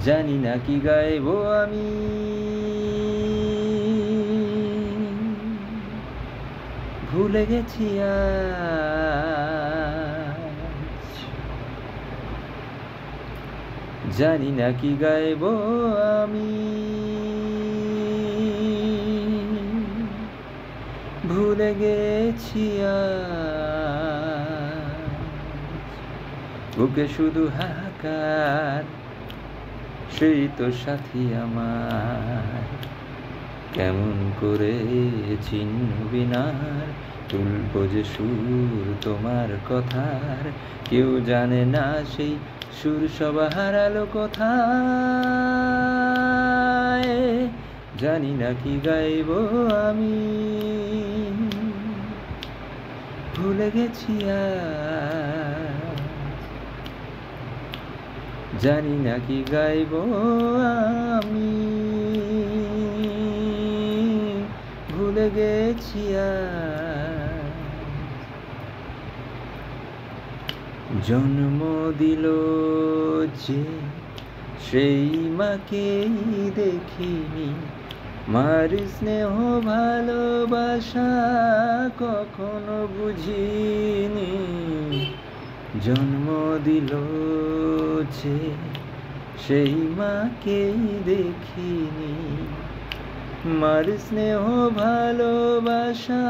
জানি না কি গাইবো আমি, ভুলে গেছি আজ। জানি না কি গাইবো আমি, ভুলে গেছি আজ। বুকে শুধু হাহাকার, সেই তো সাথী আমার। কেমন করে চিনবি নার, তুলবো যে সুর তোমার কথার। কেউ জানে না সেই সুর সব হারালো কোথায়। জানি না কি গাইবো আমি, ভুলে গেছি আজ। জানি না কি গাইবো আমি, ভুলে গেছি আজ। জন্ম দিল যে সেই মাকেই দেখিনি, মার স্নেহ ভালোবাসা কখনো বুঝিনি। জন্ম দিল যে সেই মাকেই দেখিনি, মার স্নেহ ভালোবাসা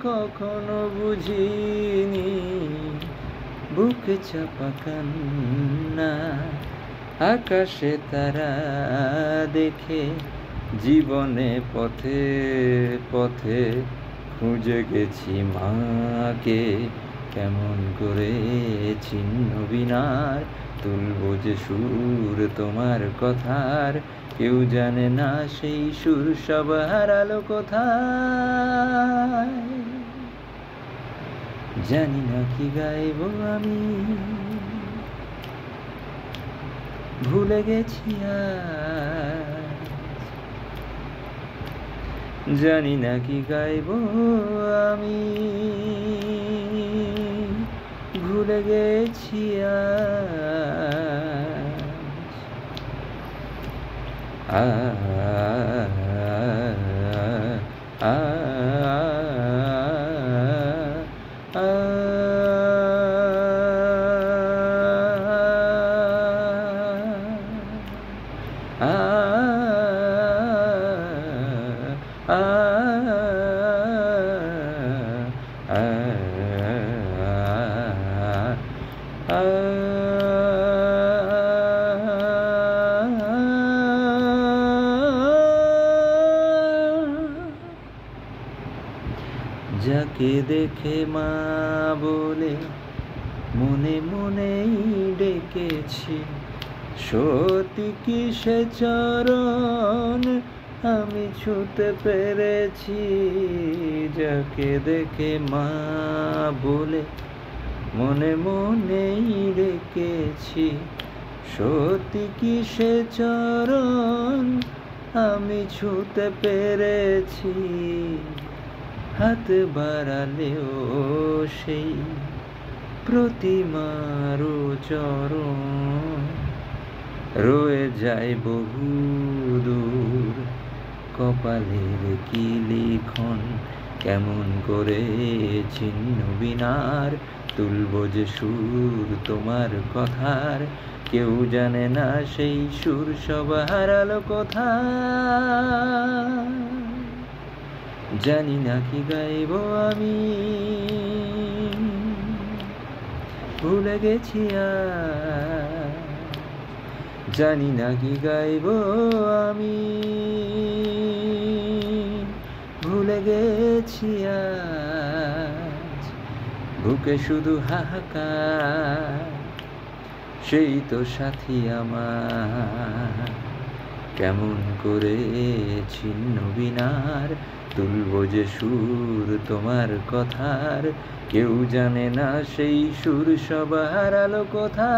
কখনো বুঝিনি। বুক চাপা কান্না, আকাশে তারা দেখে, জীবনে পথে পথে খুঁজে গেছি মাকে। কেমন করে চিনবি নার, তুলবো যে সুর তোমার কথার। কেউ জানে না সেই সুর সব হারালো কোথায়। জানি না কি গাইবো আমি, ভুলে গেছি আজ। জানি না কি গাইবো আমি, ভুলে গেছি যাকে দেখে মা বলে মনে মনেই ডেকেছি, সত্যি কি সে চরণ আমি ছুঁতে পেরেছি। যাকে দেখে মা বলে মনে মনেই ডেকেছি, সত্যি কি সে চরণ আমি ছুঁতে পেরেছি। হাত বাড়ালেও সেই প্রতিমারও চরণ রয়ে যায় বহু দূর। কপালের কি লিখন, কেমন করে চিনবি নার, তুলবো যে সুর তোমার কথার। কেউ জানে না সেই সুর সব হারালো কোথায়। জানি না কি গাইবো আমি, ভুলে গেছি আজ। জানি না কি গাইবো আমি, ভুলে গেছি আজ। বুকে শুধু হাহাকার, সেই তো সাথী আমার। কেমন করে চিনবি নার, তুলবো যে সুর তোমার কথার। কেউ জানে না সেই সুর সব হারালো কোথায়।